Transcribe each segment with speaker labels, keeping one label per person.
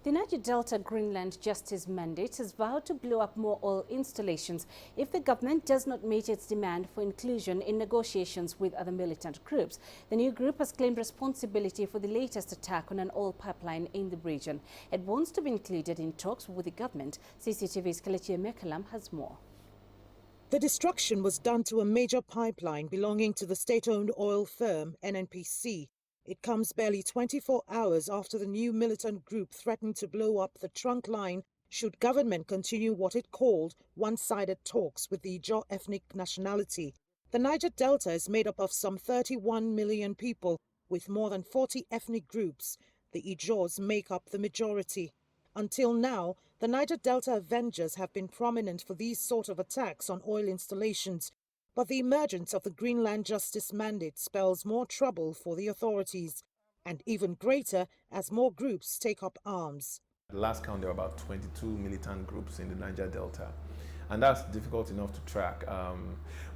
Speaker 1: The Niger Delta Greenland Justice Mandate has vowed to blow up more oil installations if the government does not meet its demand for inclusion in negotiations with other militant groups. The new group has claimed responsibility for the latest attack on an oil pipeline in the region. It wants to be included in talks with the government. CCTV's Kelechi Emekalam has more.
Speaker 2: The destruction was done to a major pipeline belonging to the state-owned oil firm NNPC. It comes barely 24 hours after the new militant group threatened to blow up the trunk line should government continue what it called one-sided talks with the Ijaw ethnic nationality. The Niger Delta is made up of some 31 million people with more than 40 ethnic groups. The Ijaws make up the majority. Until now, the Niger Delta Avengers have been prominent for these sort of attacks on oil installations. But the emergence of the Greenland Justice Mandate spells more trouble for the authorities, and even greater as more groups take up arms.
Speaker 3: At the last count, there were about 22 militant groups in the Niger Delta, and that's difficult enough to track.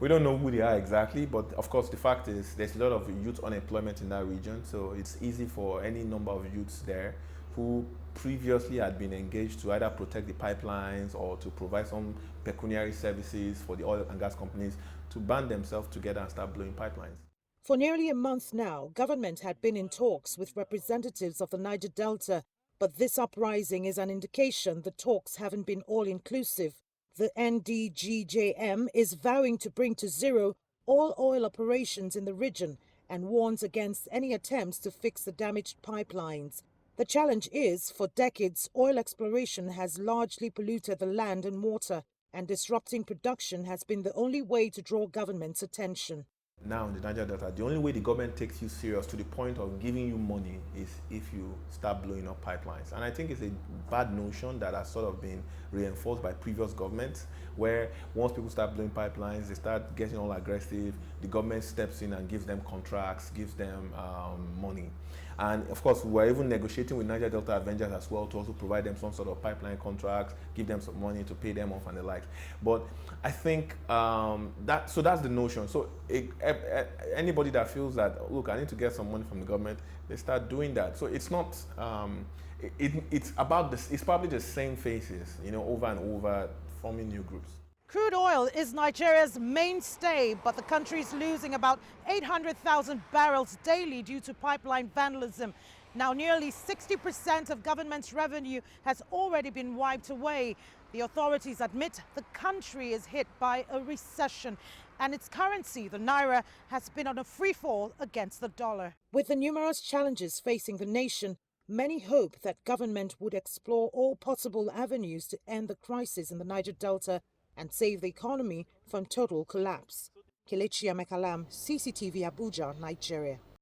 Speaker 3: We don't know who they are exactly, but of course the fact is there's a lot of youth unemployment in that region, so it's easy for any number of youths there who previously had been engaged to either protect the pipelines or to provide some pecuniary services for the oil and gas companies to band themselves together and start blowing pipelines.
Speaker 2: For nearly a month now, government had been in talks with representatives of the Niger Delta, but this uprising is an indication the talks haven't been all-inclusive. The NDGJM is vowing to bring to zero all oil operations in the region and warns against any attempts to fix the damaged pipelines. The challenge is, for decades, oil exploration has largely polluted the land and water, and disrupting production has been the only way to draw government's attention.
Speaker 3: Now in the Niger Delta, the only way the government takes you serious to the point of giving you money is if you start blowing up pipelines. And I think it's a bad notion that has sort of been reinforced by previous governments, where once people start blowing pipelines, they start getting all aggressive, the government steps in and gives them contracts, gives them money. And of course, we're even negotiating with Niger Delta Avengers as well to also provide them some sort of pipeline contracts, give them some money to pay them off and the like. But I think that's the notion. So anybody that feels that, look, I need to get some money from the government, they start doing that. So it's not, it's about this, it's probably the same faces, over and over, forming new groups.
Speaker 2: Crude oil is Nigeria's mainstay, but the country is losing about 800,000 barrels daily due to pipeline vandalism. Now, nearly 60% of government's revenue has already been wiped away. The authorities admit the country is hit by a recession, and its currency, the naira, has been on a free fall against the dollar. With the numerous challenges facing the nation, many hope that government would explore all possible avenues to end the crisis in the Niger Delta and save the economy from total collapse. Kelechi Emekalam, CCTV Abuja, Nigeria.